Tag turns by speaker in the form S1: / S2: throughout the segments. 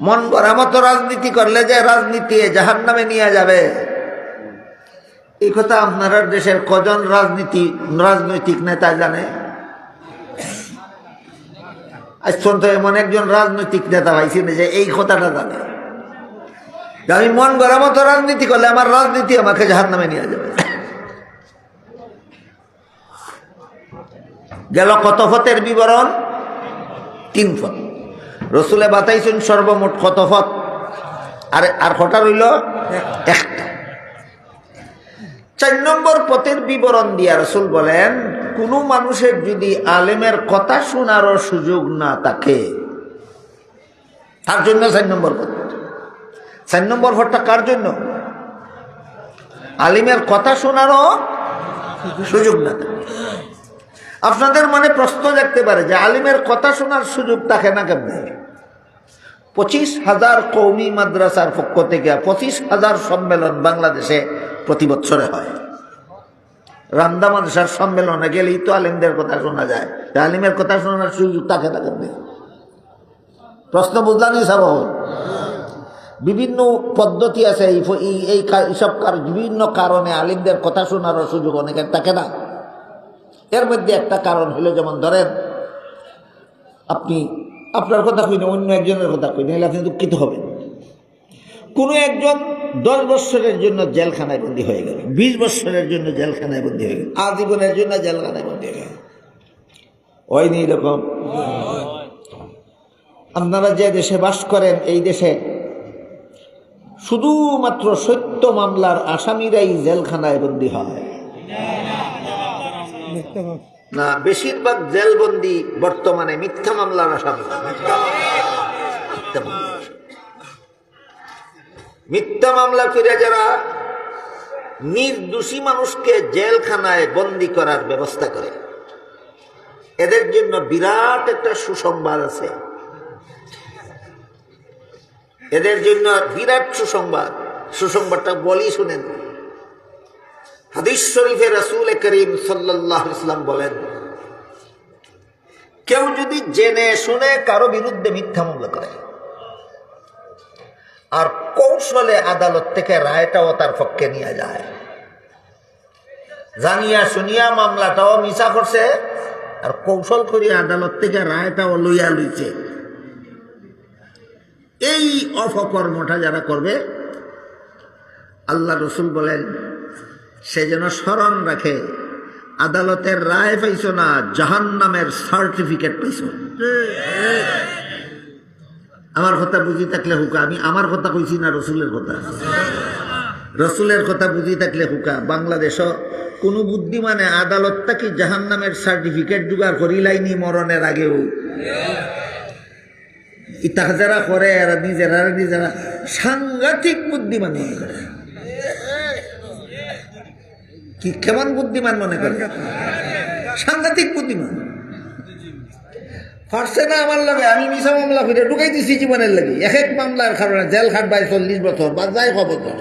S1: মন গড়া মতো রাজনীতি করলে যে রাজনীতি জাহান্নামে নিয়ে যাবে, এই কথা আপনার দেশের কজন রাজনৈতিক নেতা জানে? আজ পর্যন্ত এমন একজন রাজনৈতিক নেতা পাইছি না যে এই কথাটা জানে যে আমি মন গড়া মতো রাজনীতি করলে আমার রাজনীতি আমাকে জাহান্নামে নিয়ে যাবে। গেল কত ফতের বিবরণ? 3 ফত। রসুলে বাতাইছেন সর্বমোট কত ফত? আর কটা রইল? একটা। 4 নম্বর পথের বিবরণ দিয়া রসুল বলেন, কোন মানুষের যদি আলেমের কথা শোনারও সুযোগ না থাকে তার জন্য 4 নম্বর পথ। 4 নম্বর পথটা কার জন্য? আলিমের কথা শোনারও সুযোগ না থাকে। আপনাদের মনে প্রশ্ন জাগতে পারে যে আলিমের কথা শোনার সুযোগ থাকে না কেমনে? 25,000 কওমি মাদ্রাসার পক্ষ থেকে 25,000 সম্মেলন বাংলাদেশে প্রতি বছরে হয়। রামদা মাদ্রাসার সম্মেলনে গেলেই তো আলিমদের কথা শোনা যায়। আলিমের কথা শোনার সুযোগ থাকে না কেমনে? প্রশ্ন বুঝলানি সব। বিভিন্ন পদ্ধতি আছে, এইসব বিভিন্ন কারণে আলিমদের কথা শোনারও সুযোগ অনেকের থাকে না। এর মধ্যে একটা কারণ হলো, যেমন ধরেন আপনি আপনার কথা কইনি, অন্য একজনের কথা কইনি, হলে আপনি দুঃখিত হবেন। কোনো একজন 10 বছরের জন্য জেলখানায় বন্দী হয়ে গেল, 20 বছরের জন্য জেলখানায় বন্দী হয়ে গেল, আজীবনের জন্য জেলখানায় বন্দী হয়ে গেল, হয়নি এরকম? আপনারা যে দেশে বাস করেন, এই দেশে শুধুমাত্র সত্য মামলার আসামিরাই জেলখানায় বন্দী হয় না, বেশিরভাগ জেলবন্দি বর্তমানে মিথ্যা মামলার আসামি। মিথ্যা মামলা করে যারা নির্দোষী মানুষকে জেলখানায় বন্দী করার ব্যবস্থা করে, এদের জন্য বিরাট একটা সুসংবাদ আছে। এদের জন্য বিরাট সুসংবাদ। সুসংবাদটা বলি শুনেন। হাদিস শরীফে রাসূল করিম সাল্লাল্লাহু আলাইহি ওয়াসাল্লাম বলেন, কেউ যদি জেনে শুনে কারো বিরুদ্ধে মিথ্যা মামলা করে আর কৌশলে আদালত থেকে রায়টাও তার পক্ষে নিয়ে যায়, জানিয়া শুনিয়া মামলাটাও মিছা করছে আর কৌশল করিয়া আদালত থেকে রায়টাও লইয়া লইছে, এই অপকর্মটা যারা করবে, আল্লাহ রসুল বলেন সে যেন স্মরণ রাখে আদালতের রায় পাইছো না, জাহান্নামের সার্টিফিকেট পাইছো। আমার কথা বুঝি থাকলে হুকা। আমি আমার কথা কইছি না, রসুলের কথা। রসুলের কথা বুঝি থাকলে হুকা। বাংলাদেশও কোনো বুদ্ধিমানে আদালতটা কি জাহান্নামের সার্টিফিকেট জোগাড় করিলাইনি মরণের আগেও। ইতা যারা করে এরা নিজেরা সাংঘাতিক বুদ্ধিমান মনে করে। কি কেমন বুদ্ধিমান মনে করে? সাংঘাতিক বুদ্ধিমান। পারছে না আমার লাগে, আমি মিছা মামলা করে ঢুকাই দিচ্ছি জীবনের লাগে। এক মামলার কারণে জেল খাটবাই 40 বছর বা যাই বছর।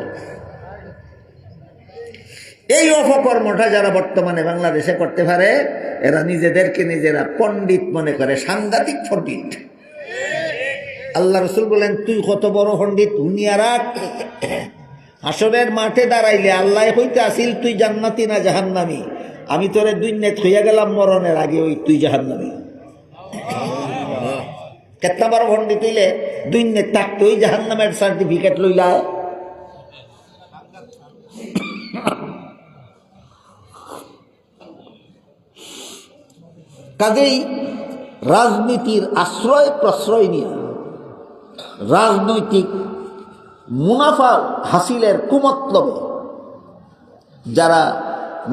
S1: এই অপকর্মটা যারা বর্তমানে বাংলাদেশে করতে পারে, এরা নিজেদেরকে নিজেরা পণ্ডিত মনে করে, সাংঘাতিক পণ্ডিত। আল্লাহ রসুল বলেন, তুই কত বড় পণ্ডিত দুনিয়ারা, হাসরের মাঠে দাঁড়াইলে আল্লাহ হইতে আসিল তুই জান্নাতি না জাহান্নামী, আমি তোরে দুনিয়াত হইয়া গেলাম মরণের আগে, ওই তুই জাহান্নামী। কেতনা বড় পণ্ডিত হইলে দুনিয়াত থাকতে ওই জাহান্নামের সার্টিফিকেট লইলা। কাজেই রাজনীতির আশ্রয় প্রশ্রয় নিয়ে রাজনৈতিক মুনাফা হাসিলের কুমতলবে যারা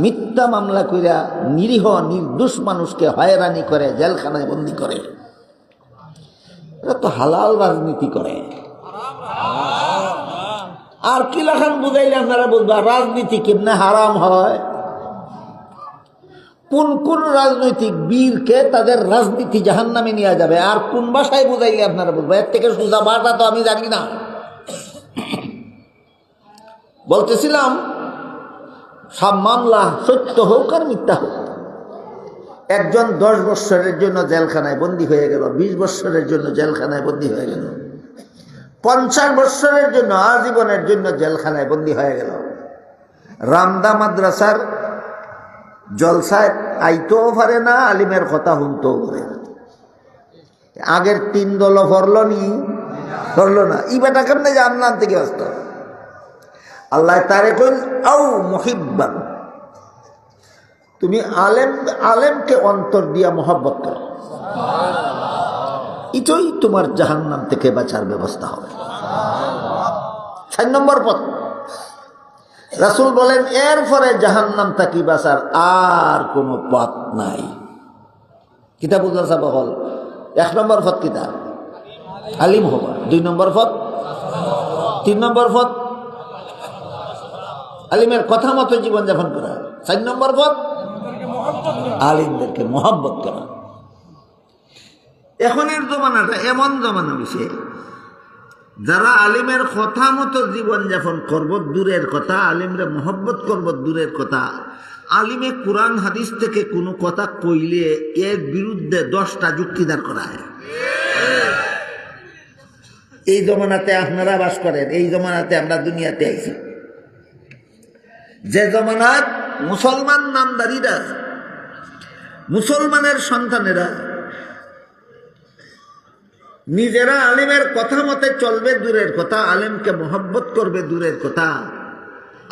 S1: মিথ্যা মামলা কইরা নিরীহ নির্দোষ মানুষকে হয়রানি করে, জেলখানায় বন্দী করে, এরা তো হালাল রাজনীতি করে। আর কি লাখান বুঝাইলে আপনারা বুঝবা রাজনীতি কেমনে হারাম হয়। কোন কোন রাজনৈতিক বীরকে তাদের রাজনীতি জাহান্নামে নিয়ে যাবে, আর কোন ভাষায় বুঝাইলে আপনারা বুঝবা। এর থেকে সোজা ভাষা তো আমি জানি না। বলতেছিলাম, সব মামলা সত্য হোক আর মিথ্যা হোক, একজন 10 বছরের জন্য জেলখানায় বন্দী হয়ে গেল, 20 বছরের জন্য জেলখানায় বন্দী হয়ে গেল, 50 বছরের জন্য, আজীবনের জন্য জেলখানায় বন্দী হয়ে গেল। রামদা মাদ্রাসার জলসায় আইতেও পারে না, আলিমের কথা শুনতেও পারে না। আগের 3 দল পড়লো না। ই বেটা কেমনে যে আমনাম থেকে আসত। আল্লাহ তারে কইল আও মুহিব্বান, তুমি আলেমকে অন্তর দিয়া মোহব্বত করো, এটাই তোমার জাহান্নাম থেকে বাঁচার ব্যবস্থা হবে। 4 নম্বর পথ। রাসূল বলেন এরপরে জাহান্নাম থেকে বাঁচার আর কোনো পথ নাই। কিতাব সাহেব হল 1 নম্বর পথ কিতাব আলিম হবা, 2 নম্বর পথ, 3 নম্বর পথ আলিমের কথা মতো জীবনযাপন করা, 4 নম্বর পথ আলিমদেরকে মহব্বত করা। এখনের জমানাটা এমন জমানা হয়েছে, যারা আলিমের কথা মতো জীবনযাপন করব দূরের কথা, আলিমরে মহব্বত করব দূরের কথা, আলিমে কোরআন হাদিস থেকে কোনো কথা কইলে এর বিরুদ্ধে 10টা যুক্তি দাঁড় করায়। এই জমানাতে আপনারা বাস করেন, এই জমানাতে আমরা দুনিয়াতে আইছি। যে জমানাত মুসলমান নামদারিরা, মুসলমানের সন্তানেরা নিজেরা আলিমের কথা মতে চলবে দূরের কথা, আলিমকে মহব্বত করবে দূরের কথা,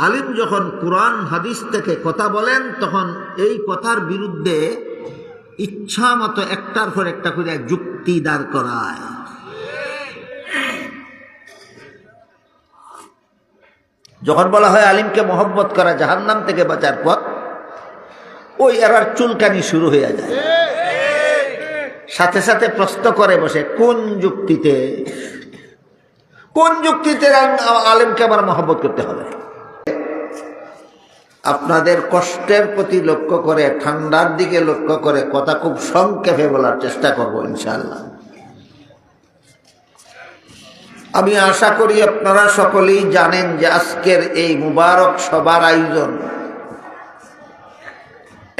S1: আলিম যখন কোরআন হাদিস থেকে কথা বলেন তখন এই কথার বিরুদ্ধে ইচ্ছা মতো একটার পর একটা করে যুক্তি দাঁড় করায়। যখন বলা হয় আলিমকে মহব্বত করা জাহান্নাম থেকে বাঁচার পথ, ওই এরার চুলকানি শুরু হয়ে যায়। সাথে সাথে প্রশ্ন করে বসে কোন যুক্তিতে আলিমকে আবার মহব্বত করতে হবে। আপনাদের কষ্টের প্রতি লক্ষ্য করে, ঠান্ডার দিকে লক্ষ্য করে কথা খুব সংক্ষেপে বলার চেষ্টা করব ইনশাআল্লাহ। আমি আশা করি আপনারা সকলেই জানেন যে আজকের এই মুবারক সভার আয়োজন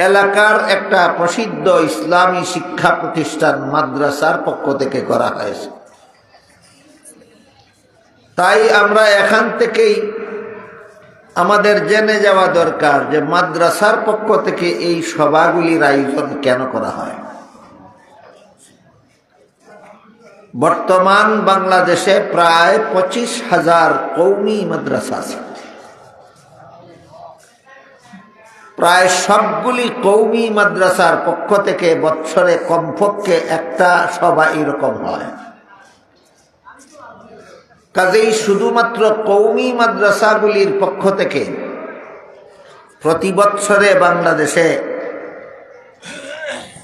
S1: এলাকার একটা প্রসিদ্ধ ইসলামী শিক্ষা প্রতিষ্ঠান মাদ্রাসার পক্ষ থেকে করা হয়েছে। তাই আমরা এখান থেকেই আমাদের জেনে যাওয়া দরকার যে মাদ্রাসার পক্ষ থেকে এই সভাগুলির আয়োজন কেন করা হয়। বর্তমান বাংলাদেশে প্রায় 25,000 কওমি মাদ্রাসা আছে। প্রায় সবগুলি কওমি মাদ্রাসার পক্ষ থেকে বছরে কমপক্ষে একটা সভা এরকম হয়। কাজেই শুধুমাত্র কওমি মাদ্রাসাগুলির পক্ষ থেকে প্রতি বছরে বাংলাদেশে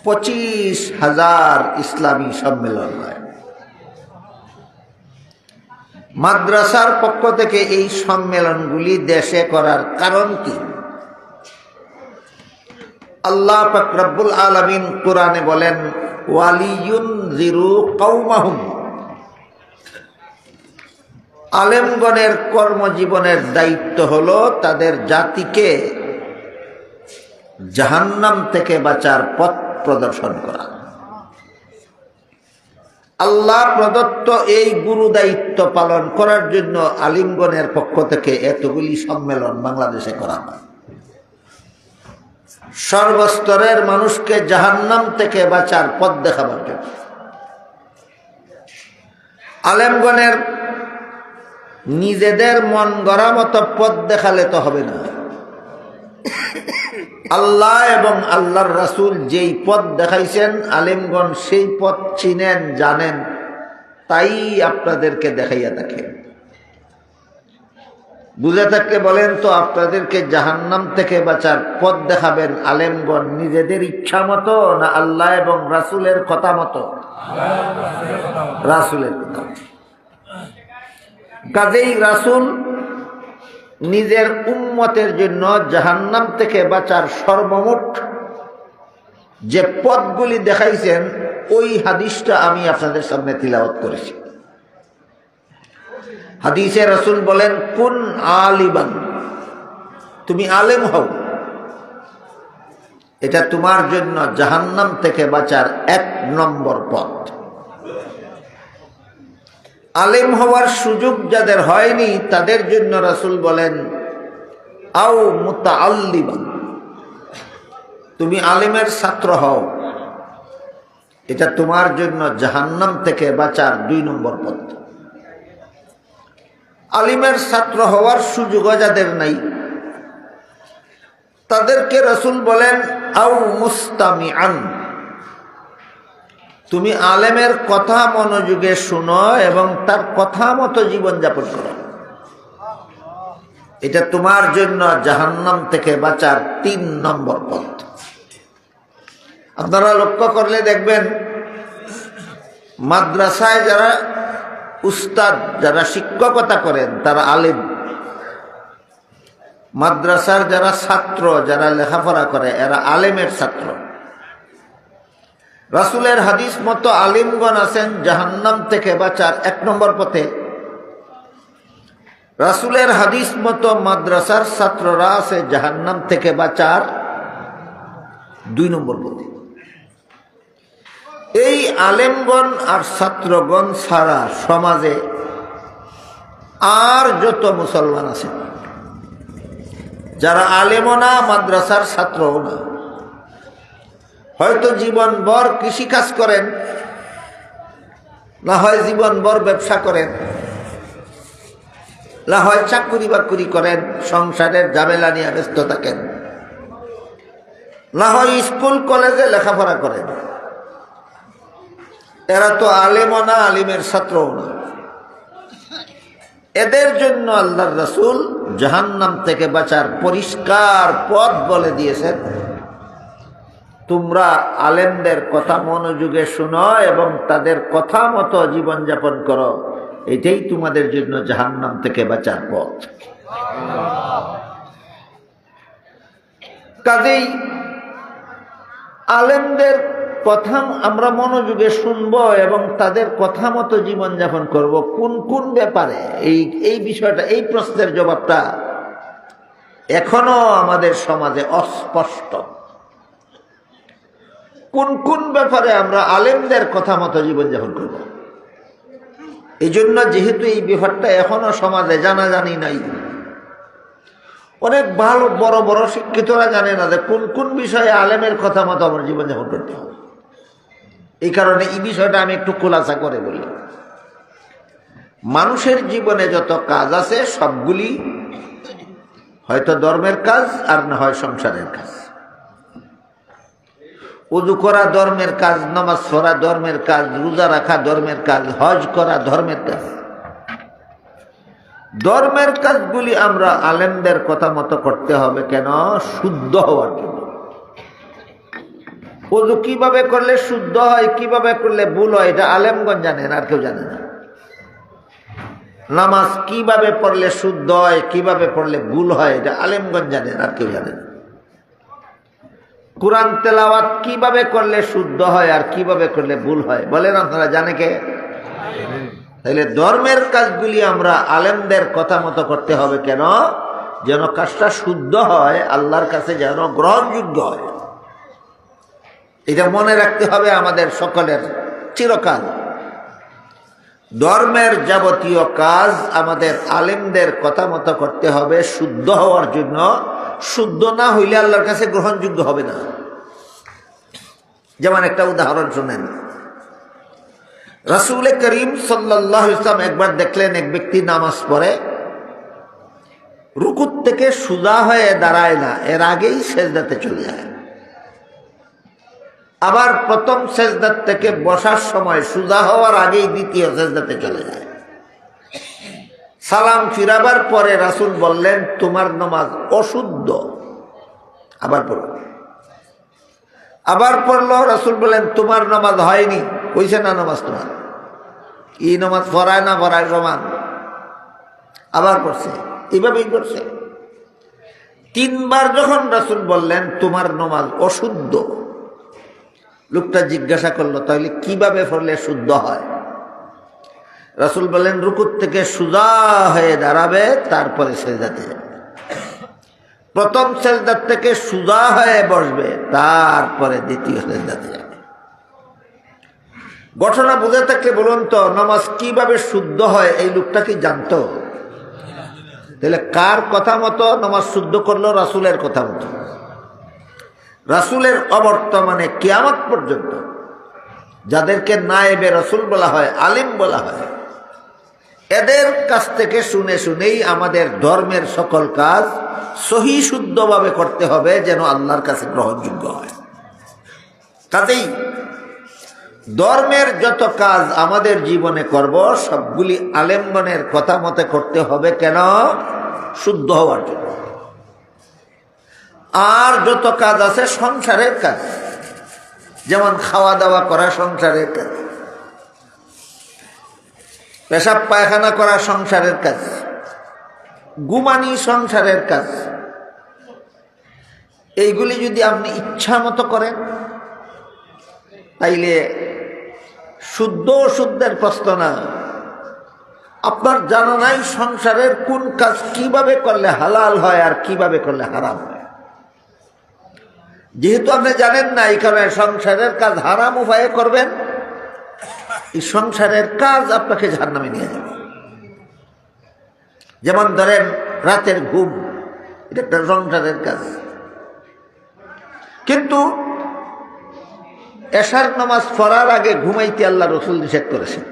S1: 25,000 ইসলামী সম্মেলন হয়। মাদ্রাসার পক্ষ থেকে এই সম্মেলনগুলি দেশে করার কারণ কি? আল্লাহ পাক রব্বুল আলামিন কোরআনে বলেন ওয়ালিয়ুনজিরু কওমাহুম, আলেমগণের কর্মজীবনের দায়িত্ব হলো তাদের জাতিকে জাহান্নাম থেকে বাঁচার পথ প্রদর্শন করা। আল্লাহ প্রদত্ত এই গুরু দায়িত্ব পালন করার জন্য আলিমগণের পক্ষ থেকে এতগুলি সম্মেলন বাংলাদেশে করা হয়। সর্বস্তরের মানুষকে জাহান্নাম থেকে বাঁচার পথ দেখাবার জন্য। আলেমগণের নিজেদের মন গড়া মতো পথ দেখালে তো হবে না। আল্লাহ এবং আল্লাহর রাসূল যেই পথ দেখাইছেন আলেমগণ সেই পথ চিনেন, জানেন, তাই আপনাদেরকে দেখাইয়া থাকেন। বুঝে থাকলে বলেন তো, আপনাদেরকে জাহান্নাম থেকে বাঁচার পথ দেখাবেন আলেমগণ নিজেদের ইচ্ছা মতো না আল্লাহ এবং রাসূলের কথা মতো? রাসূলের কথা। কাজেই রাসূল নিজের উম্মতের জন্য জাহান্নাম থেকে বাঁচার সর্বমোট যে পথগুলি দেখাইছেন, ওই হাদিসটা আমি আপনাদের সামনে তিলাওয়াত করেছি। হাদিসে রাসূল বলেন কুন আলিমান, তুমি আলেম হও, এটা তোমার জন্য জাহান্নাম থেকে বাঁচার 1 নম্বর পথ। আলেম হওয়ার সুযোগ যাদের হয়নি তাদের জন্য রাসূল বলেন আও মুতাআল্লিমান, তুমি আলেমের ছাত্র হও, এটা তোমার জন্য জাহান্নাম থেকে বাঁচার 2 নম্বর পথ। আলিমের ছাত্র হওয়ার সুযোগ যাদের নাই তাদেরকে রাসূল বলেন আও মুস্তামিআন, তুমি আলেমের কথা মনোযোগে শুনো এবং তার কথা মতো জীবনযাপন করো, এটা তোমার জন্য জাহান্নাম থেকে বাঁচার 3 নম্বর পথ। আপনারা লক্ষ্য করলে দেখবেন মাদ্রাসায় যারা উস্তাদ, যারা শিক্ষকতা করেন তারা আলেম, মাদ্রাসার যারা ছাত্র, যারা লেখাপড়া করে এরা আলেমের ছাত্র। রাসূলের হাদিস মতো আলিমগণ আছেন জাহান্নাম থেকে বাঁচার 1 নম্বর পথে, রাসূলের হাদিস মতো মাদ্রাসার ছাত্ররা আছে জাহান্নাম থেকে বাঁচার 2 নম্বর পথে। এই আলেমগণ আর ছাত্রগণ ছাড়া সমাজে আর যত মুসলমান আছে যারা আলেমও না মাদ্রাসার ছাত্রও না, হয়তো জীবনভর কৃষিকাজ করেন, না হয় জীবনভর ব্যবসা করেন, না হয় চাকরি বাকরি করেন, সংসারের ঝামেলা নিয়ে ব্যস্ত থাকেন, না হয় স্কুল কলেজে লেখাপড়া করেন, এরা তো আলেমও না আলিমের ছাত্রও না। এদের জন্য আল্লাহর রাসূল জাহান্নাম থেকে বাঁচার পরিষ্কার পথ বলে দিয়েছেন, তোমরা আলেমদের কথা মনোযোগে শুনো এবং তাদের কথা মতো জীবনযাপন করো, এটাই তোমাদের জন্য জাহান্নাম থেকে বাঁচার পথ। কাজেই আলেমদের কথা আমরা মনোযোগে শুনবো এবং তাদের কথা মতো জীবনযাপন করব। কোন কোন ব্যাপারে এই বিষয়টা, এই প্রশ্নের জবাবটা এখনো আমাদের সমাজে অস্পষ্ট। কোন কোন ব্যাপারে আমরা আলেমদের কথা মতো জীবনযাপন করব, এই জন্য যেহেতু এই ব্যাপারটা এখনো সমাজে জানাজানি নাই, অনেক ভালো বড় বড় শিক্ষিতরা জানে না যে কোন কোন বিষয়ে আলেমের কথা মতো আমার জীবনযাপন করতে হবে। এই কারণে এই বিষয়টা আমি একটু খোলাসা করে বলি। মানুষের জীবনে যত কাজ আছে সবগুলি হয়তো ধর্মের কাজ আর না হয় সংসারের কাজ। ওযু করা ধর্মের কাজ, নামাজ পড়া ধর্মের কাজ, রোজা রাখা ধর্মের কাজ, হজ করা ধর্মের কাজ। ধর্মের কাজগুলি আমরা আলেমদের কথা মতো করতে হবে কেন? শুদ্ধ হওয়ার জন্য। ওযু কিভাবে করলে শুদ্ধ হয়, কিভাবে করলে ভুল হয়, এটা আলেমগণ জানেন, আর কেউ জানে না। নামাজ কিভাবে পড়লে শুদ্ধ হয়, কিভাবে পড়লে ভুল হয়, এটা আলেমগণ জানেন, আর কেউ জানে না। কুরআন তেলাওয়াত কিভাবে করলে শুদ্ধ হয় আর কিভাবে করলে ভুল হয় বলেন আপনারা, জানে কে? তাহলে ধর্মের কাজগুলি আমরা আলেমদের কথা মতো করতে হবে কেন? যেন কাজটা শুদ্ধ হয়, আল্লাহর কাছে যেন গ্রহণযোগ্য হয়। এটা মনে রাখতে হবে আমাদের সকলের চিরকাল। ধর্মের যাবতীয় কাজ আমাদের আলেমদের কথা মতো করতে হবে শুদ্ধ হওয়ার জন্য। শুদ্ধ না হইলে আল্লাহর কাছে গ্রহণযোগ্য হবে না। যেমন একটা উদাহরণ শুনেন, রাসূল করিম সাল্লাল্লাহু আলাইহি ওয়াসাল্লাম একবার দেখলেন এক ব্যক্তি নামাজ পড়ে, রুকুত থেকে সোজা হয়ে দাঁড়ায় না, এর আগেই সেজদাতে চলে যায়। আবার প্রথম সেজদার থেকে বসার সময় সোজা হওয়ার আগেই দ্বিতীয় সেজদাতে চলে যায়। সালাম ফিরাবার পরে রাসূল বললেন, তোমার নামাজ অশুদ্ধ, আবার পড়ো। আবার পড়লো, রাসূল বললেন, তোমার নামাজ হয়নি। কইছে না নামাজ তোমার, এই নামাজ পড়ায় না পড়ায় সমান। আবার পড়ছে, এইভাবেই করছে। 3 বার যখন রাসূল বললেন তোমার নামাজ অশুদ্ধ, লোকটা জিজ্ঞাসা করলো, তাহলে কিভাবে পড়লে শুদ্ধ হয়? রাসূল বললেন, রুকুত থেকে সোজা হয়ে দাঁড়াবে, তারপরে সেজদাতে যাবে। প্রথম সেজদার থেকে সোজা হয়ে বসবে, তারপরে দ্বিতীয় সেজদাতে যাবে। ঘটনা বুঝে থাকলে বলুন তো, নামাজ কিভাবে শুদ্ধ হয় এই লোকটা কি জানতো? তাহলে কার কথা মতো নামাজ শুদ্ধ করলো? রাসূলের কথা মতো। রাসূলের অবর্তমানে কিয়ামত পর্যন্ত যাদেরকে নায়েবে রাসূল বলা হয়, আলিম বলা হয়, এদের কাছ থেকে শুনে শুনেই আমাদের ধর্মের সকল কাজ সহি শুদ্ধভাবে করতে হবে, যেন আল্লাহর কাছে গ্রহণযোগ্য হয়। কাজেই ধর্মের যত কাজ আমাদের জীবনে করব, সবগুলি আলেমগণের কথা মতে করতে হবে। কেন? শুদ্ধ হওয়ার জন্য। আর যত কাজ আছে সংসারের কাজ, যেমন খাওয়া দাওয়া করা সংসারের কাজ, পেশাব পায়খানা করা সংসারের কাজ, ঘুমানি সংসারের কাজ, এইগুলি যদি আপনি ইচ্ছা মতো করেন তাইলে শুদ্ধ অশুদ্ধের প্রশ্ন না। আপনার জানা নাই সংসারের কোন কাজ কিভাবে করলে হালাল হয় আর কিভাবে করলে হারাম হয়। যেহেতু আপনি জানেন না, এই কারণে সংসারের কাজ হারাম উপায়ে করবেন, এই সংসারের কাজ আপনাকে জাহান্নামে নিয়ে যাবে। যেমন ধরেন রাতের ঘুম, এটা একটা সংসারের কাজ, কিন্তু এশার নামাজ পড়ার আগে ঘুমাইতে আল্লাহ রসুল নিষেধ করেছেন।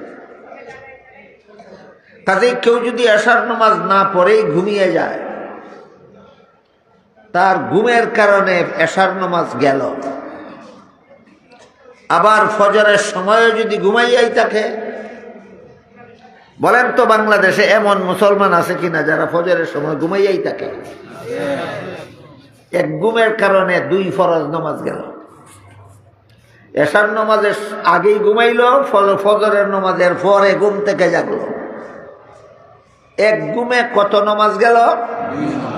S1: কাজেই কেউ যদি এশার নামাজ না পড়েই ঘুমিয়ে যায়, তার ঘুমের কারণে এশার নামাজ গেল। আবার ফজরের সময়ও যদি ঘুমাইয়াই থাকে, বলেন তো বাংলাদেশে এমন মুসলমান আছে কিনা যারা ফজরের সময় ঘুমাইয়াই থাকে? এক ঘুমের কারণে দুই ফরজ নামাজ গেল। এশার নামাজের আগেই ঘুমাইলো, ফজরের নামাজের পরে ঘুম থেকে জাগলো। এক ঘুমে কত নামাজ গেল?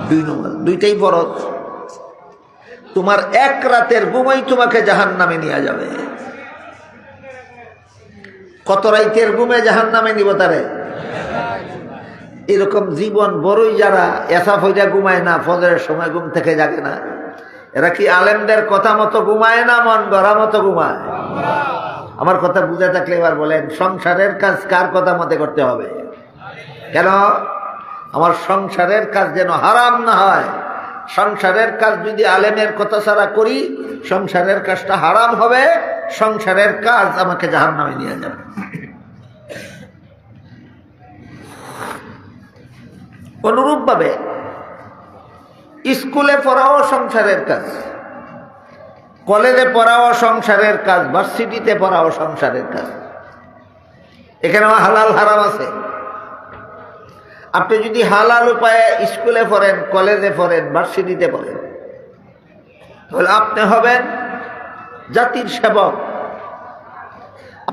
S1: দুই নামাজ, দুইটাই ফরজ। তোমার এক রাতের ঘুমাই তোমাকে জাহান্নামে নিয়ে যাবে। কত রাইতের ঘুমে জাহান্নামে নিব তারে? এরকম জীবন বড়ই যারা এসা ফজা ঘুমায় না, ফজরের সময় ঘুম থেকে জাগে না, এরা কি আলেমদের কথা মতো ঘুমায় না মন গড়া মতো ঘুমায়? আমার কথা বুঝে থাকলে এবার বলেন, সংসারের কাজ কার কথা মতে করতে হবে? কেন? আমার সংসারের কাজ যেন হারাম না হয়। সংসারের কাজ যদি আলেমের কথা ছাড়া করি, সংসারের কাজটা হারাম হবে, সংসারের কাজ আমাকে জাহান্নামে নিয়ে যাবে। অনুরূপভাবে স্কুলে পড়াও সংসারের কাজ, কলেজে পড়াও সংসারের কাজ, ভার্সিটিতে পড়াও সংসারের কাজ। এখানেও হালাল হারাম আছে। আপনি যদি হালাল উপায়ে স্কুলে পড়েন, কলেজে পড়েন, ভার্সিটিতে পড়েন, তাহলে আপনি হবেন জাতির সেবক।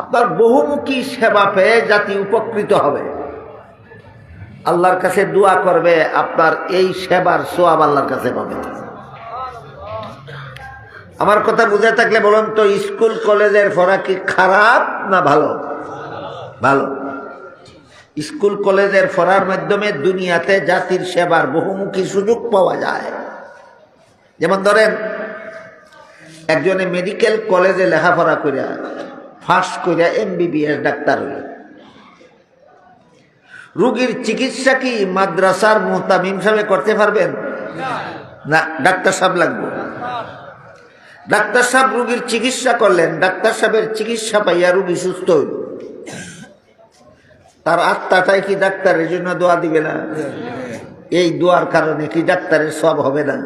S1: আপনার বহুমুখী সেবা পেয়ে জাতি উপকৃত হবে। আল্লাহর কাছে দোয়া করবে, আপনার এই সেবার সোয়াব আল্লাহর কাছে পাবে। আমার কথা বুঝে থাকলে বলুন তো, স্কুল কলেজের পড়া কি খারাপ না ভালো? ভালো। স্কুল কলেজের পড়ার মাধ্যমে দুনিয়াতে জাতির সেবার বহুমুখী সুযোগ পাওয়া যায়। যেমন ধরেন, একজনে মেডিকেল কলেজে লেখাপড়া করিয়া ফার্স্ট করিয়া MBBS ডাক্তার হইল। রোগীর চিকিৎসা কি মাদ্রাসার মুহতামিম সাহেব করতে পারবেন? না, ডাক্তার সাহেব লাগবে। ডাক্তার সাহেব রোগীর চিকিৎসা করলেন, ডাক্তার সাহেবের চিকিৎসা পাইয়া রোগী সুস্থ হইল। তার আত্মাটাই কি ডাক্তারের জন্য দোয়া দিবে না? এই দোয়ার কারণে কি ডাক্তারের সব হবে না?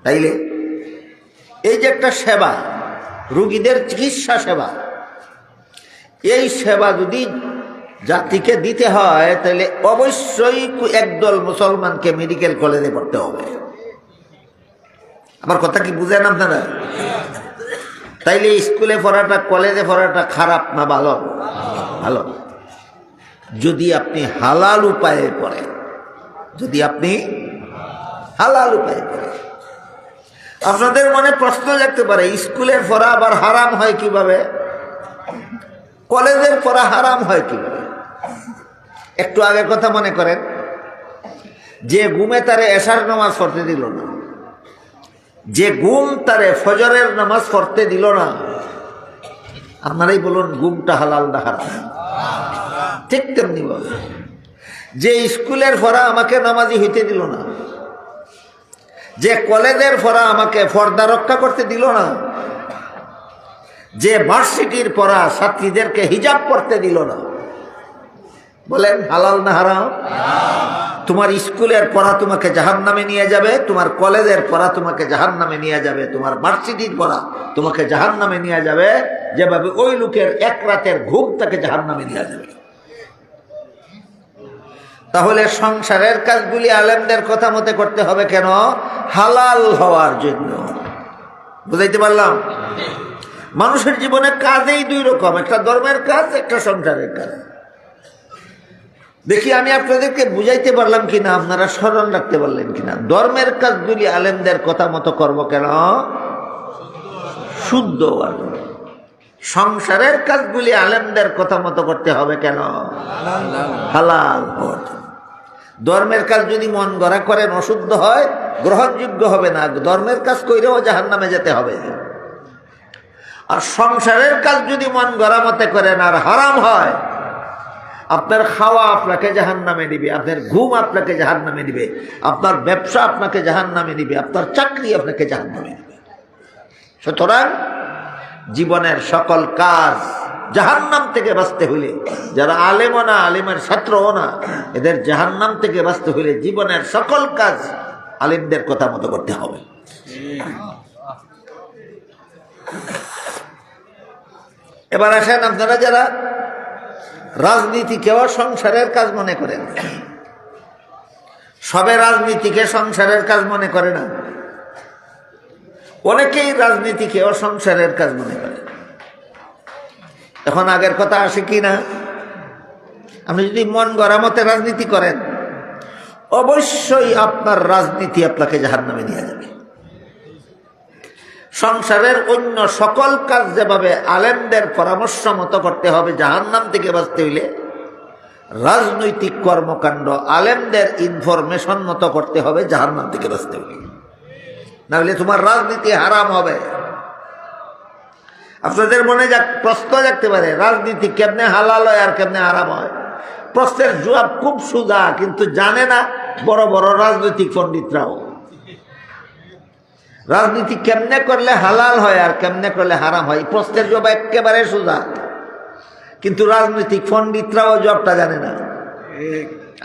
S1: তাইলে এই যে একটা সেবা, রোগীদের চিকিৎসা সেবা, এই সেবা যদি জাতিকে দিতে হয়, তাহলে অবশ্যই একদল মুসলমানকে মেডিকেল কলেজে পড়তে হবে। আমার কথা কি বুঝেন আপনারা? তাইলে স্কুলে পড়াটা, কলেজে পড়াটা খারাপ না ভালো? ভালো, যদি আপনি হালাল উপায়ে পড়েন। যদি আপনি হালাল উপায়ে পড়েন। আপনাদের মনে প্রশ্ন জাগতে পারে, স্কুলের পড়া আবার হারাম হয় কিভাবে? কলেজের পড়া হারাম হয় কিভাবে? একটু আগের কথা মনে করেন, যে ঘুমে তারে এশার নামাজ পড়তে দিল না, যে ঘুম তারে ফজরের নামাজ পড়তে দিল না, আপনারাই বলুন ঘুমটা হালাল না হারাম? ঠিক তেমনি বলে যে স্কুলের পড়া আমাকে নামাজি হইতে দিল না, যে কলেজের পড়া আমাকে পর্দা রক্ষা করতে দিল না, যে ভার্সিটির পড়া ছাত্রীদেরকে হিজাব পড়তে দিল না, বলেন হালাল না হারাম? তোমার স্কুলের পড়া তোমাকে জাহান্নামে নিয়ে যাবে, তোমার কলেজের পড়া তোমাকে জাহান্নামে নিয়ে যাবে, তোমার ভার্সিটির পড়া তোমাকে জাহান্নামে নিয়ে যাবে, যেভাবে ওই লোকের এক রাতের ঘুম তাকে জাহান্নামে নিয়ে যাবে। তাহলে সংসারের কাজগুলি আলেমদের কথা মতে করতে হবে কেন? হালাল হওয়ার জন্য। বুঝাইতে পারলাম? মানুষের জীবনে কাজেই দুই রকম, একটা ধর্মের কাজ, একটা সংসারের কাজ। দেখি আমি আপনাদেরকে বুঝাইতে পারলাম কিনা, আপনারা স্মরণ রাখতে পারলেন কিনা। ধর্মের কাজগুলি আলেমদের কথা মতো করব কেন? শুদ্ধ হওয়ার জন্য। সংসারের কাজগুলি আলেমদের কথা মতো করতে হবে কেন? হালাল হওয়ার জন্য। ধর্মের কাজ যদি মন গড়া করেন অশুদ্ধ হয়, গ্রহণযোগ্য হবে না, ধর্মের কাজ কইরেও জাহান্নামে যেতে হবে। আর সংসারের কাজ যদি মন গড়া মতে করেন আর হারাম হয়, আপনার খাওয়া আপনাকে জাহান্নামে দিবে, আপনার ঘুম আপনাকে জাহান্নামে দিবে, আপনার ব্যবসা আপনাকে জাহান্নামে দিবে, আপনার চাকরি আপনাকে জাহান্নামে দিবে। সুতরাং জীবনের সকল কাজ জাহান্নাম থেকে বাঁচতে হইলে, যারা আলেমও না আলেমের ছাত্রও না, এদের জাহান্নাম থেকে বাঁচতে হইলে জীবনের সকল কাজ আলেমদের কথা মতো করতে হবে। এবার আসেন, আপনারা যারা রাজনীতিকেও সংসারের কাজ মনে করেন, সবে রাজনীতিকে সংসারের কাজ মনে করে না, অনেকেই রাজনীতিকেও সংসারের কাজ মনে করে। এখন আগের কথা আসে কি না? আপনি যদি মন গড়া মতে রাজনীতি করেন, অবশ্যই আপনার রাজনীতি আপনাকে জাহান্নামে নিয়ে যাবে। সংসারের অন্য সকল কাজ যেভাবে আলেমদের পরামর্শ মতো করতে হবে জাহান্নাম থেকে বাঁচতে হইলে, রাজনৈতিক কর্মকাণ্ড আলেমদের ইনফরমেশন মতো করতে হবে জাহান্নাম থেকে বাঁচতে হইলে, না হলে তোমার রাজনীতি হারাম হবে। আপনাদের মনে প্রশ্ন জাগতে পারে, রাজনীতি কেমনে হালাল হয় আর কেমনে হারাম হয়? প্রশ্নের জবাব খুব সোজা, কিন্তু জানে না বড় বড় রাজনৈতিক পণ্ডিতরাও। রাজনীতি কেমনে করলে হালাল হয় আর কেমনে করলে হারাম হয়, প্রশ্নের জবাব একেবারে সোজা, কিন্তু রাজনৈতিক পণ্ডিতরাও জবাবটা জানে না।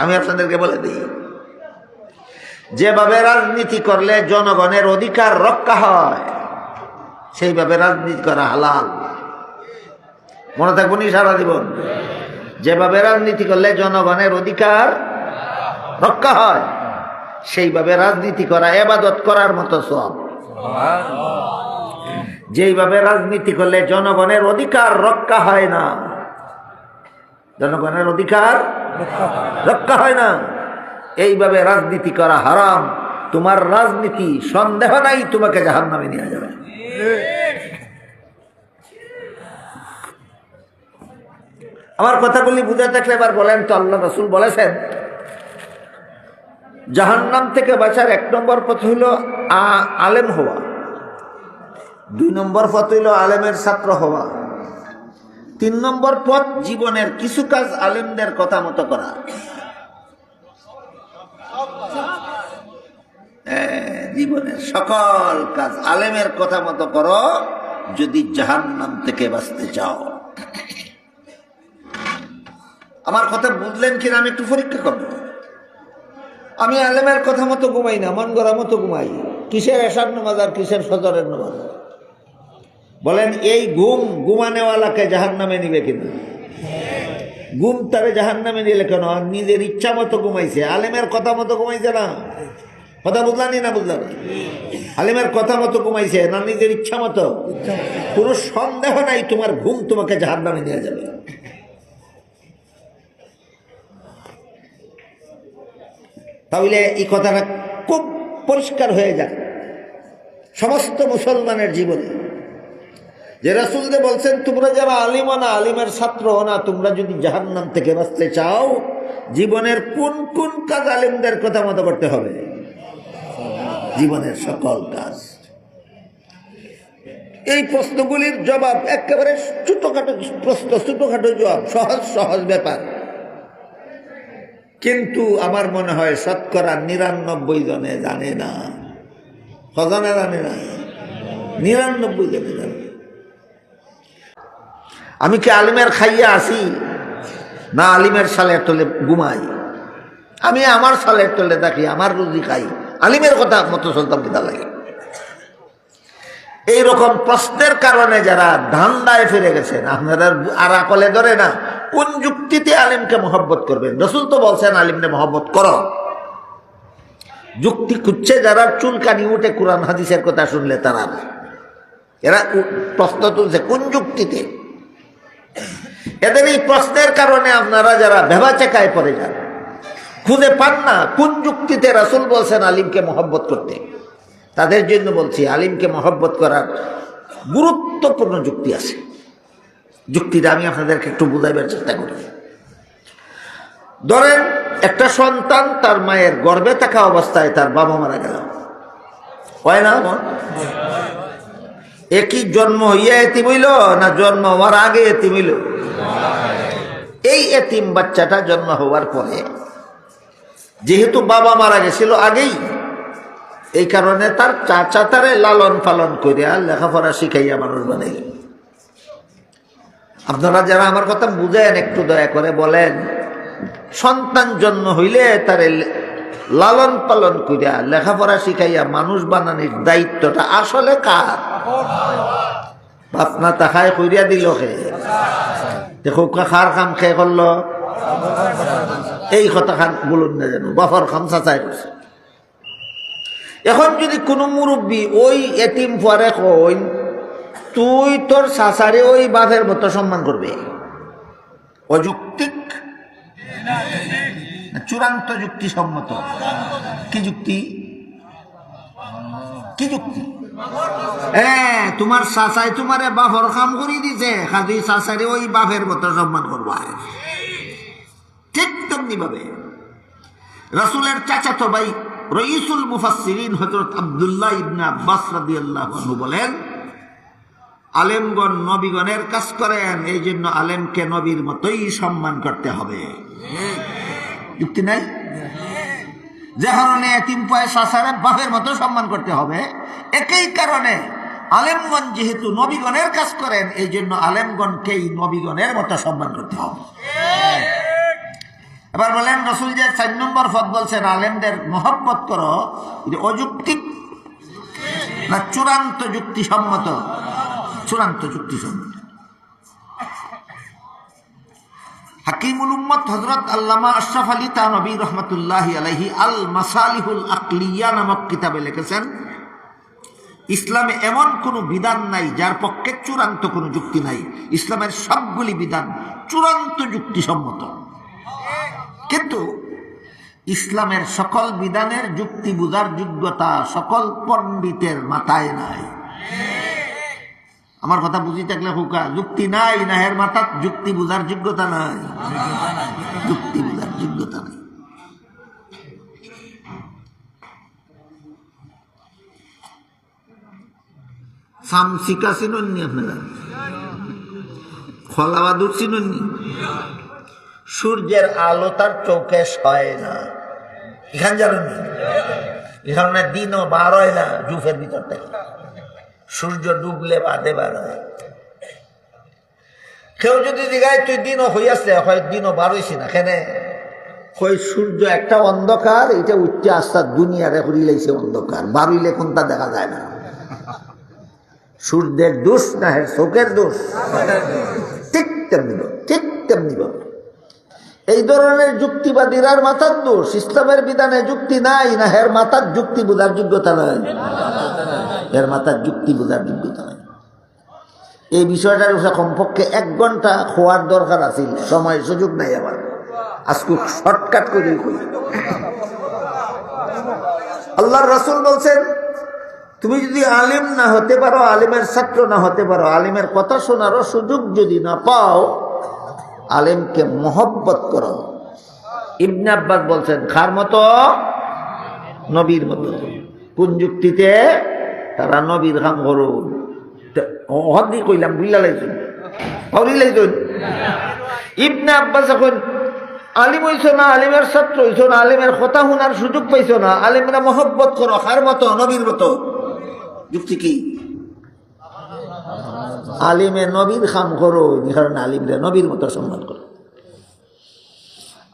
S1: আমি আপনাদেরকে বলে দিই, যেভাবে রাজনীতি করলে জনগণের অধিকার রক্ষা হয়, সেইভাবে রাজনীতি করা হালাল। মনে থাকবো নি সারা জীবন? যেভাবে রাজনীতি করলে জনগণের অধিকার রক্ষা হয়, সেইভাবে রাজনীতি করা ইবাদত করার মতো সওয়াব। যেইভাবে রাজনীতি করলে জনগণের অধিকার রক্ষা হয় না, জনগণের অধিকার রক্ষা হয় না, এইভাবে রাজনীতি করা হারাম। তোমার রাজনীতি সন্দেহ নাই তোমাকে জাহান্নামে নিয়ে যাবে। আমার কথাগুলি বুঝে থাকলে এবার বলেন তো, আল্লাহ রাসূল বলেছেন জাহান্নাম থেকে বাঁচার 1 নম্বর পথ হইল আলেম হওয়া, 2 নম্বর পথ হইল আলেমের ছাত্র হওয়া, 3 নম্বর পথ জীবনের কিছু কাজ আলেমদের কথা মতো করা। জীবনের সকল কাজ আলেমের কথা মতো করো যদি জাহান্নাম থেকে বাঁচতে চাও। আমার কথা বুঝলেন কিনা আমি একটু পরীক্ষা করবো। আমি আলেমের কথা মতো ঘুমাই না, মন গড়া মতো ঘুমাই। কিসের এশার নামাজ আর কিসের ফজরের নামাজ? বলেন এই ঘুমানেওয়ালাকে জাহান্নামে নিবে কিনা? ঘুম তারে জাহান্নামে নিলে কেন? নিজের ইচ্ছা মতো ঘুমাইছে, আলেমের কথা মতো ঘুমাইছে না। কথা বুঝলানি না বুঝলাম? আলেমের কথা মতো ঘুমাইছে না নিজের ইচ্ছা মতো? কোনো সন্দেহ নাই তোমার ঘুম তোমাকে জাহান্নামে নিয়ে যাবে। তাহলে এই কথাটা খুব পরিষ্কার হয়ে যায় সমস্ত মুসলমানের জীবনে, যে রাসূল যে বলছেন তোমরা যারা আলিম না আলিমের ছাত্র না, তোমরা যদি জাহান্নাম থেকে বাঁচতে চাও জীবনের কোন কোন কাজ আলিমদের কথা মতো করতে হবে? জীবনের সকল কাজ। এই প্রশ্নগুলির জবাব একেবারে ছোটখাটো প্রশ্ন, ছোটখাটো জবাব, সহজ সহজ ব্যাপার। কিন্তু আমার মনে হয় শতকরা 99 জনে জানে না। কজনে জানে না? 99 জনে জানে। আমি কি আলিমের খাইয়া আসি না আলিমের সালের তলে ঘুমাই? আমি আমার সালের তলে থাকি, আমার রুজি খাই, আলিমের কথা মতো চলতাম কিনা লাগে। এইরকম প্রশ্নের কারণে যারা ধান্দায় ফিরে গেছেন, আপনারা আর আকলে ধরে না কোন যুক্তিতে আলিমকে মহব্বত করবেন। রসুল তো বলছেন আলিমকে মহব্বত করো। যুক্তি খুঁজছে যারা, চুলকানি উঠে কোরআন হাদিসের কথা শুনলে তারা, এরা প্রশ্ন তুলছে কোন যুক্তিতে। এদের এই প্রশ্নের কারণে আপনারা যারা ভেবাচেকায় পড়ে যান, খুঁজে পান না কোন যুক্তিতে রাসূল বলছেন আলিমকে মহব্বত করতে। তাদের জন্য বলছি আলিমকে মহব্বত করার গুরুত্বপূর্ণ যুক্তি আছে। যুক্তিটা আমি আপনাদেরকে একটু বুঝাইবার চেষ্টা করি। ধরেন একটা সন্তান তার মায়ের গর্ভে থাকা অবস্থায় তার বাবা মারা গেল, হয় না? একই জন্ম হইয়া এতিম হইল না জন্ম হওয়ার আগে এতিম হইল? এই এতিম বাচ্চাটা জন্ম হওয়ার পরে যেহেতু বাবা মারা গেছিল আগেই, এই কারণে তার চাচা তারে লালন পালন করিয়া লেখাপড়া শিখাইয়া মানুষ বানাইল। আপনারা যারা আমার কথা বুঝেন একটু দয়া করে বলেন, সন্তান জন্ম হইলে তারে লালন পালন করিয়া লেখাপড়া শিখাইয়া মানুষ বানানোর দায়িত্বটা আসলে কার? বাপনা তাহাই করিয়া দিল খে, দেখো খার খাম খেয়ে করলো, এই কথা খান বলুন না যেন বাফর খাম চাচাই করছে। এখন যদি কোনো মুরব্বী ওই এতিম পরে কই তুই তোর চাচারে ওই বাপের মতো সম্মান করবে, অযৌক্তিক চূড়ান্ত যুক্তিসম্মত? কি যুক্তি? কি যুক্তি? হ্যাঁ, তোমার চাচাই তোমারে বাপর কাম করি দিছে, খালি চাচারে ওই বাপের মতো সম্মান করবা। ঠিক তেমনি ভাবে রাসূলের চাচাতো ভাই রইসুল মুফাসসিরিন হযরত আব্দুল্লাহ ইবনে আব্বাস রাদিয়াল্লাহু আনহু বলেন, আলেমগণ নবীগণের কাজ করেন, এই জন্য আলেমকে নবীর মতোই সম্মান করতে হবে। যুক্তি নাই? যে কারণে এতিম পয়সা সারে বাপের মতো সম্মান করতে হবে, একই কারণে আলেমগণ যেহেতু নবীগণের কাজ করেন, এই জন্য আলেমগণকেই নবীগণের মতো সম্মান করতে হবে। এবার বলেন রাসূল যে 4 নম্বর পদ বলছেন আলেমদের মহব্বত করো, এটা অযৌক্তিক না চূড়ান্ত যুক্তিসম্মত? চূড়ান্ত যুক্তিসম্মত। হাকিমুল উম্মত হযরত আল্লামা আশরাফ আলী থানভী রাহমাতুল্লাহি আলাইহি আল মাসালিহুল আকলিয়া নামক কিতাবে লিখেছেন, ইসলামে এমন কোনো বিধান নাই যার পক্ষে চূড়ান্ত কোনো যুক্তি নাই। ইসলামের সবগুলি বিধান চূড়ান্ত যুক্তিসম্মত, কিন্তু ইসলামের সকল বিধানের যুক্তি বোঝার যোগ্যতা সকল পণ্ডিতের মাথায় নাই। আমার কথা বুঝি থাকলে হুকা, যুক্তি নাই না এর মাথা যুক্তি বোঝার যোগ্যতা নাই, যুক্তি বোঝার যোগ্যতা নাই। সামসিকা চিনননি আপনারা? খলাবাদুর চিনননি? সূর্যের আলো তার চোখে সয় না, এখান জানেননি? এখানে দিনও বার হয় না জুফের ভিতর থেকে, সূর্য ডুবলে বাদে বার হয়। কেউ যদি জিগায় তুই দিনও হইয়াছে, হয় দিনও বার হইছি না কেন? কই সূর্য একটা অন্ধকার, এটা উঠতে আস্তা দুনিয়ারে হরিলাইছে অন্ধকার, বার হইলে কোনটা দেখা যায় না। সূর্যের দোষ না হের চোখের দোষ? ঠিক তেমনি, ঠিক তেমনি ভাবে এই ধরনের যুক্তিবাদীরার মাথার দোষ। ইসলামের বিধানে যুক্তি নাই না হের মাথার যুক্তি বোঝার যোগ্যতা নাই, এর মাথার যুক্তি বোঝার যোগ্যতা নাই। এই বিষয়টার উপরে কমপক্ষে 1 ঘন্টা খোয়ার দরকার আছিল, সময় সুযোগ নাই আমার, আজকে শর্টকাট করে কই। আল্লাহর রাসূল বলছেন, তুমি যদি আলিম না হতে পারো, আলিমের ছাত্র না হতে পারো, আলিমের কথা শোনারও সুযোগ যদি না পাও, আলেমকে মহব্বত করো। ইবনে আব্বাস বলছেন কার মতো? নবীর মতো। কোন যুক্তিতে? তারা নবীর কাম করুন। হদি কইলাম বুঝলা লাইছুন হরি লাইছুন। ইবনে আব্বাস এখন আলিম হইছ না, আলিমের ছাত্র হইছ না, আলিমের কথা শোনার সুযোগ পাইছ না, আলিমরা মহব্বত করো কার মতো? নবীর মতো। যুক্তি কি? আলিমে নবীর খাম করো, এই কারণে আলিমরা নবীর মতো সম্মান করো।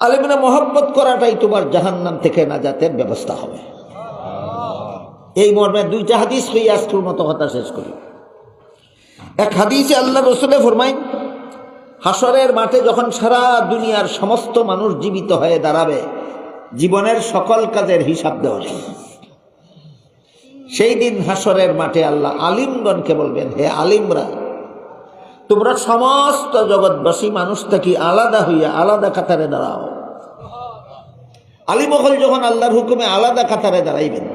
S1: আলিমরা মহব্বত করাটাই তোমার জাহান্নাম থেকে নাজাতের ব্যবস্থা হবে। এই মর্মে দুইটা হাদিস হয়ে আজকের মতো কথা শেষ করি। এক হাদিসে আল্লাহ রসুলে ফরমাইন, হাসরের মাঠে যখন সারা দুনিয়ার সমস্ত মানুষ জীবিত হয়ে দাঁড়াবে, জীবনের সকল কাজের হিসাব দেওয়া হবে, সেই দিন হাসরের মাঠে আল্লাহ আলিমগণকে বলবেন, হে আলিমরা, তোমরা সমস্ত জগৎবাসী মানুষ থেকে আলাদা হইয়া আলাদা কাতারে দাঁড়াও। আলিমহল যখন আল্লাহর হুকুমে আলাদা কাতারে দাঁড়াইবেন,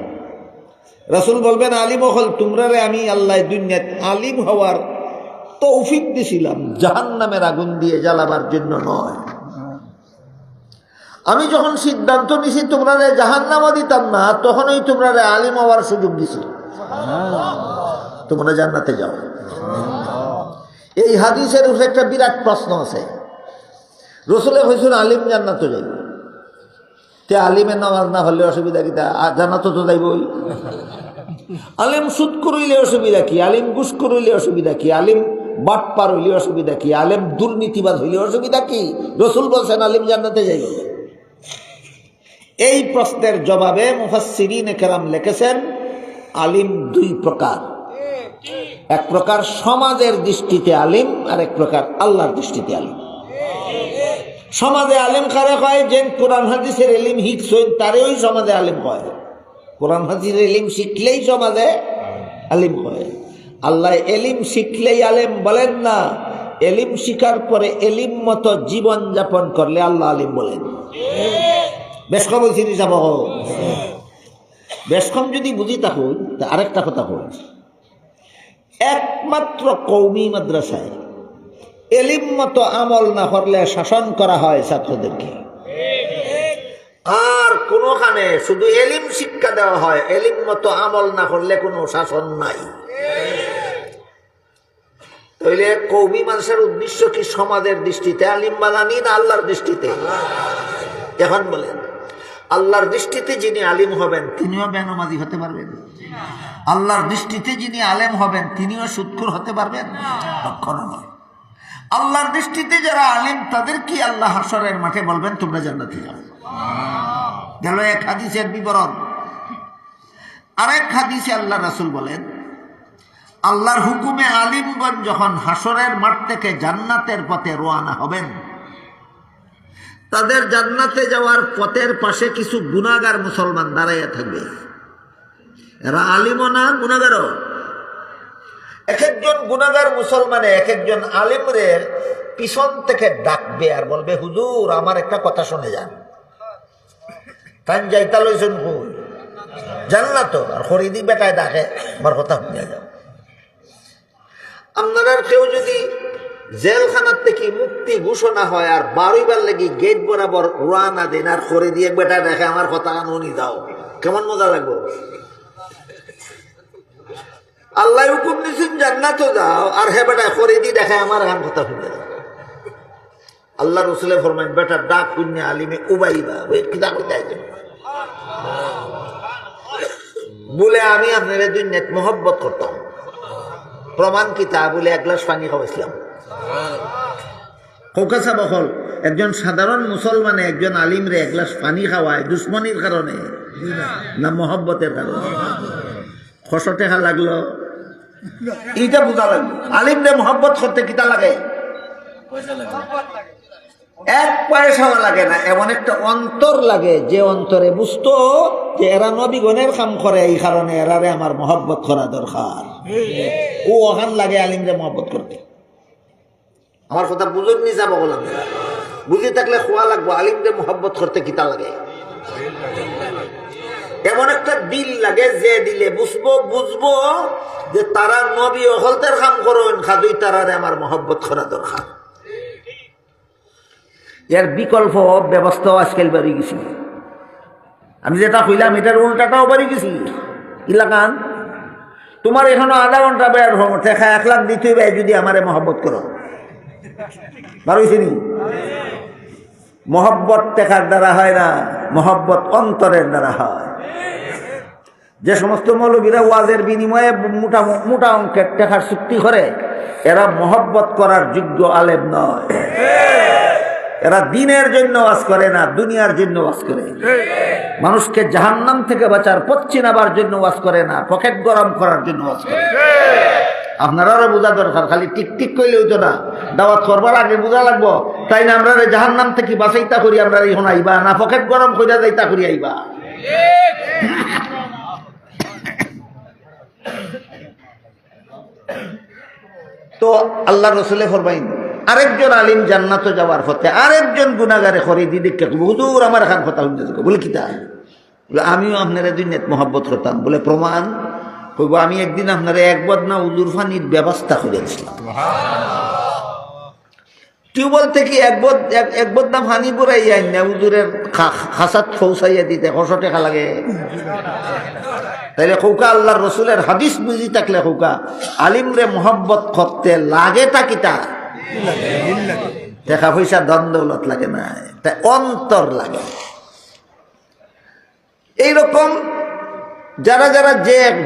S1: রাসূল বলবেন, আলিমহল তোমরারে আমি আল্লাহ দুনিয়াত আলিম হওয়ার তৌফিক দিছিলাম, জাহান্নামের আগুন দিয়ে জ্বালাবার জন্য নয়। আমি যখন সিদ্ধান্ত নিছি তোমরারে জাহান্নামও দিতাম না, তখনই তোমরারে আলিম হওয়ার সুযোগ দিছি, তোমরা জান্নাতে যাও। এই হাদিসের উপরে একটা বিরাট প্রশ্ন আছে। রসুলে হয়েছিল আলিম জান্নাতে যাইব, তে আলিমের নামাজ না হলে অসুবিধা কি? জান্নাত তো যাইবই। আলিম সুদ করইলে অসুবিধা কি? আলিম ঘুষ করইলে অসুবিধা কি? আলিম বাটপার হইলে অসুবিধা কি? আলিম দুর্নীতিবাদ হইলে অসুবিধা কি? রসুল বলছেন আলিম জান্নাতে যাইব। এই প্রশ্নের জবাবে মুফাসসিরিনে কেরাম লিখেছেন, আলিম দুই প্রকার। এক প্রকার সমাজের দৃষ্টিতে আলিম, আর এক প্রকার আল্লাহর দৃষ্টিতে আলিম। সমাজে আলিম কারে হয়? যে কোরআন হাদিসের এলিম শিখছেন তারেই সমাজে আলিম হয়। কোরআন হাদিসের এলিম শিখলেই সমাজে আলিম হয়। আল্লাহ এলিম শিখলেই আলিম বলেন না, এলিম শিখার পরে এলিম মতো জীবন যাপন করলে আল্লাহ আলিম বলেন। বেশ কম বলছি যাব, বেশ কম যদি বুঝি থাকো। আরেকটা কথা বল, একমাত্র কওমি মাদ্রাসায় এলিম মতো আমল না করলে শাসন করা হয় ছাত্রদেরকে, আর কোনোখানে শুধু এলিম শিক্ষা দেওয়া হয়, এলিম মতো আমল না করলে কোনো শাসন নাই। তাইলে কওমি মানুষের উদ্দেশ্য কি? সমাজের দৃষ্টিতে আলিম বানানি না আল্লাহর দৃষ্টিতে? এখন বলেন, আল্লাহর দৃষ্টিতে যিনি আলিম হবেন তিনিও বেনামাজি হতে পারবেন? আল্লাহর দৃষ্টিতে যিনি আলেম হবেন তিনিও সুদখোর হতে পারবেন? কখনো নয়। আল্লাহর দৃষ্টিতে যারা আলিম তাদের কি আল্লাহ হাসরের মাঠে বলবেন তোমরা জান্নাতে যাও। গেল এক হাদিসের বিবরণ। আরেক হাদিসে আল্লাহ রাসূল বলেন, আল্লাহর হুকুমে আলিমগণ যখন হাসরের মাঠ থেকে জান্নাতের পথে রওনা হবেন, তাদের জান্নাতে যাওয়ার পথের পাশে কিছু গুনাহগার মুসলমান দাঁড়াইয়া থাকবে। এরা আলিমও না, গুনাহগারও। এক একজন গুনাহগার মুসলমানে এক একজন আলিমরে পিছন থেকে ডাকবে আর বলবে, হুজুর আমার একটা কথা শুনে যান। তাই যাইতা লইছেন কই? জান্নাত। আর খরিদি বেটায় ডাকে, আমার কথা শুনে যাও। আপনারা কেউ যদি জেলখানার থেকে মুক্তি ঘোষণা হয় আর বারোইবার লেগে গেট বরাবর রওনা দেন আর করে দিয়ে বেটা দেখে আমার কথা শুনি যাও, কেমন মজা লাগবে? আল্লাহ হুকুম দিচ্ছেন জান্নাতে যাও, আর হে বেটা করে দিয়ে দেখে আমার গান কথা শুনে যাও। আল্লাহ রসুলে ফরমাইন, বেটা ডাক পুণ্যে আলিমে উবাইবা ওই কিতাব বলে আমি আপনার দুনিয়াত মহব্বত করতাম। প্রমাণ কি? তা বলে এক গ্লাস পানি খাওয়াইছিলাম। কৌকাসা বহল একজন সাধারণ মুসলমানে একজন আলিমরে এক গ্লাস পানি খাওয়ায় দুশ্মনির কারণে না মহব্বতের কারণে? 600 টাকা লাগলো, এইটা বোঝা লাগলো। আলিমরে মহব্বত করতে কিতা লাগে? এক পয়সাও লাগে না। এমন একটা অন্তর লাগে যে অন্তরে বুঝতো যে এরা নবীগণের কাম করে, এই কারণে এরারে আমার মহব্বত করা দরকার। ও ওখান লাগে আলিমরে মহব্বত করতে। আমার কথা বুঝুন নি যাব বললাম, বুঝে থাকলে খোয়া লাগবো। আলিমরে মহব্বত করতে কিতা লাগে? এমন একটা দিল লাগে যে দিলে বুঝবো যে তারা নবী হলতের কাম করেন, খাদুই তারারে আমার মহব্বত করা দরকার। এর বিকল্প ব্যবস্থাও আজকাল বাড়ি গেছি। আমি যেটা কইলাম এটার উল্টাটাও বাড়ি গেছি। এলাকান তোমার এখনো আধা ঘন্টা বেড়ার হবো টেকা 1 লাখ দিতে হবে যদি আমারে মহব্বত করো। পারছি মহব্বত টেকার দ্বারা হয় না, মহব্বত অন্তরের দ্বারা হয়। যে সমস্ত মৌলবীরা ওয়াজের বিনিময়ে মোটা মোটা অঙ্কের টেকার চুক্তি করে এরা মহব্বত করার যোগ্য আলেম নয়। এরা দিনের জন্য ওয়াজ করে না, দুনিয়ার জন্য ওয়াজ করে। মানুষকে জাহান্নাম থেকে বাঁচার পথ চিনাবার জন্য ওয়াজ করে না, পকেট গরম করার জন্য ওয়াজ করে। আপনারাও বোঝা দরকার, খালি টিক টিক করলে হইতো না, দাওয়াত করবার আগে বোঝা লাগবো। তাই না আমরা জাহান্নাম থেকে বাঁচাইতা করি আমরা এখন আইবা না, পকেট গরম করিয়া যাইতা করি আইবা। তো আল্লাহ রসুলে ফরমাইন আরেকজন আলিম জান্নাত যাওয়ার পথে আরেকজন গুনাহগারে খরিদি দেখে হুজুর আমার খান কথা হইতে বলে কিতা বলে আমিও আপনারা দুনিয়াত মহব্বত করতাম। বলে প্রমাণ কইব আমি একদিন আপনারা এক বদনা উজুর পানির ব্যবস্থা করেছিলাম। টিউবওয়েল থেকে এক বদনা পানি বুড়াইয়া না উজুরের খাসাত পৌঁছাইয়া দিতে 100 টাকা লাগে। তাইলে কৌকা আল্লাহর রসুলের হাদিস বুঝি থাকলে কৌকা আলিমরে মহব্বত করতে লাগে তা কিতা টাকা পয়সা ধন দৌলত লাগে না, তা অন্তর লাগে। এইরকম যারা যারা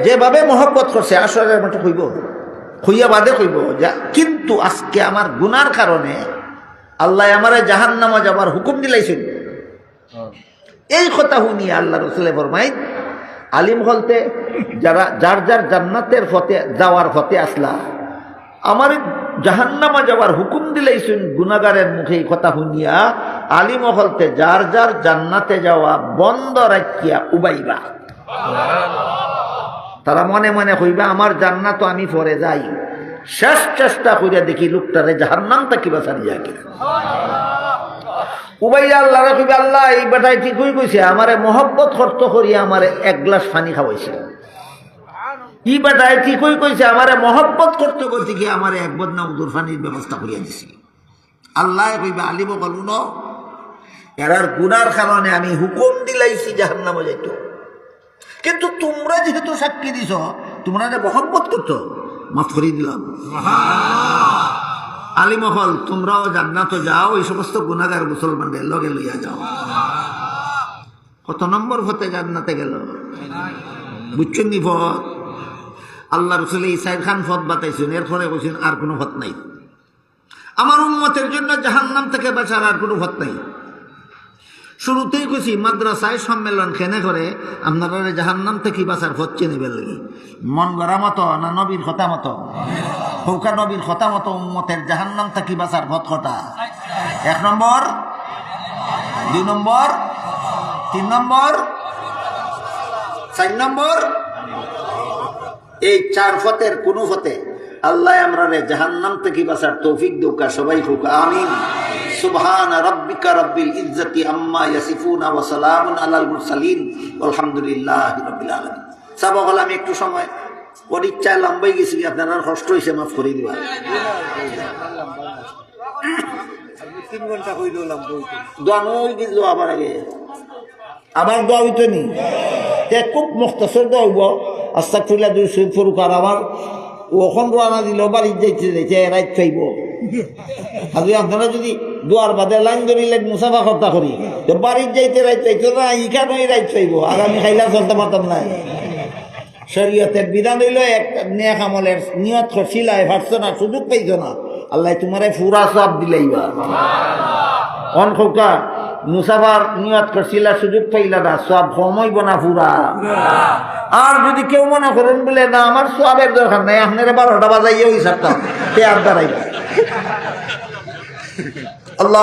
S1: যেভাবে মহব্বত করছে আসলে মতো কইব হইয়া বাদে কইব যা, কিন্তু আজকে আমার গুনার কারণে আল্লাহ আমারে জাহান্নামে যাবার হুকুম দিলাইছেন। এই কথা শুনিয়ে আল্লাহ রসুলে ফরমাই আলিম হলতে যারা যার যার জান্নাতের পথে যাওয়ার পথে আসলা আমার জাহান্নামে যাওয়ার হুকুম দিলাইছেন। গুনাহগারের মুখে এই কথা শুনিয়া আলিম হলতে যার যার জান্নাতে যাওয়া বন্ধ রাখিয়া উবাইবা। তারা মনে মনে কইবা আমার জান্নাত আমি পরে যাই, শেষ চেষ্টা করিয়া দেখি লোকটারে জাহান্নাম থেকে বাঁচানিয়া কিনা। উবাইয়া আল্লাহ কইবে আল্লাহ এই বেটাই ঠিকই কইছে, আমারে মহব্বত খরচ করিয়া আমারে 1 গ্লাস পানি খাওয়াইছে। ই বেটাই ঠিকই কইছে আমারে মহব্বত করতে করতে গিয়ে আমারে 1 বদনা উজুর পানির ব্যবস্থা করিয়া দিছি। আল্লাহ কইবে আলিম বলুন এরার গুনার কারণে আমি হুকুম দিলাইছি জাহান্নামে যাইতো, কিন্তু তোমরা যেহেতু সাক্ষী দিছ তোমরা যে মহব্বত করতো মাফ করে দিলাম। আলিমহল তোমরাও জান্নাতে যাও, এই সমস্ত গুনাহগার মুসলমানদের লগে লইয়া যাও। কত নম্বর হতে জান্নাতে গেল বুঝছেন নি? পথ আল্লাহ রসুল ইসাইর খান পথ বাতাইছেন, এরপরে বলছেন আর কোনো পথ নাই আমার উম্মতের জন্য জাহান্নাম থেকে বাঁচার, আর কোনো পথ নাই। শুরুতেই কইছি মাদ্রাসায় সম্মেলন কেনে করে আপনারা জাহান্নাম থেকে বাঁচার পথ চেনে বেলগি মন গড়া মতো না নবীর কথা মতো? হৌকা নবীর কথা মতো উম্মতের জাহান্নাম থেকে বাঁচার পথ কটা? 1 নম্বর, 2 নম্বর, 3 নম্বর, 4 নম্বর। এই 4 পথের কোন পথে আল্লাহ আমরা জাহান্নাম থেকে বাঁচার তৌফিক দৌকা সবাই হোক আমিন। সুবহান রাব্বিকা রাব্বিল ইজ্জাতি আম্মা ইয়াসিফুনা ওয়া সালামুন আলাল মুরসালিন আলহামদুলিল্লাহি রাব্বিল আলামিন। সাবক হল আমি একটু সময় পরীক্ষায় লম্বাই গেছি, আপনারা কষ্ট হয়েছে মাফ করে দিবা। 3 ঘন্টা হইল দোয়া গেছিল আবার আগে আবার দোয়া হইতো নি খুব মুখতাসর দোয়া হইব। আস্তাগফিরুল্লাহ 2 শহীদ ফরুক আর আমার ওখান রানা দিল বাড়ির যাইতে রাইত পাইব। আজ আপনারা যদি দুয়ার বাদে লাইন ধরিলেন মুসাফা খরচা করি তো বাড়ির যাইতে রাইত পাইতো না, ইখানেই রাইত পাইব। আগামী খাইলা চলতে পারতাম না। শরীয়তের বিধান হইল এক নেক আমলের নিয়ত করছিলাই পারছো না, সুযোগ পাইছো না, আল্লাহ তোমারে পুরা সব দিলাইবা। অন খোকা মুসাফার নিয়ত করছিলা সুযোগ পাইলা না, সব কমাইব না পুরা। আর যদি কেউ মনে করেন বলে না আমার সবের দরকার নাই, আপনারা 12টা বাজাইয়া ওই সারতাম কে আর দাঁড়াইবা। আল্লাহ